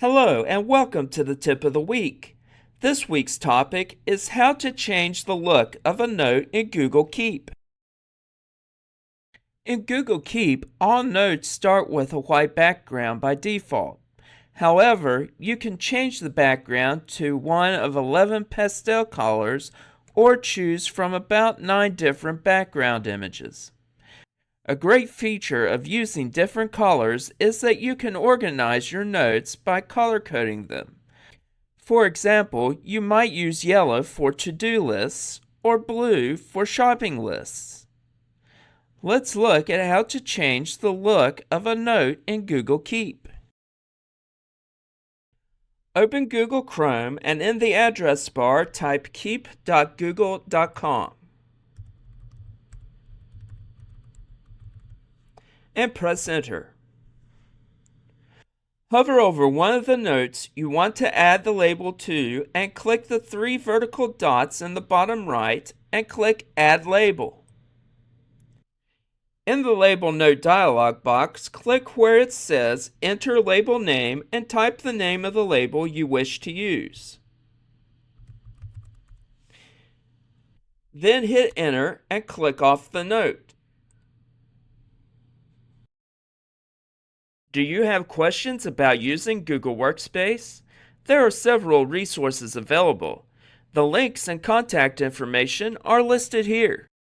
Hello and welcome to the Tip of the Week. This week's topic is how to change the look of a note in Google Keep. In Google Keep, all notes start with a white background by default. However, you can change the background to one of 11 pastel colors or choose from about 9 different background images. A great feature of using different colors is that you can organize your notes by color coding them. For example, you might use yellow for to-do lists or blue for shopping lists. Let's look at how to change the look of a note in Google Keep. Open Google Chrome and in the address bar type keep.google.com. and press enter. Hover over one of the notes you want to add the label to and click the 3 vertical dots in the bottom right and click Add Label. In the Label Note dialog box, click where it says Enter Label Name and type the name of the label you wish to use. Then hit Enter and click off the note. Do you have questions about using Google Workspace? There are several resources available. The links and contact information are listed here.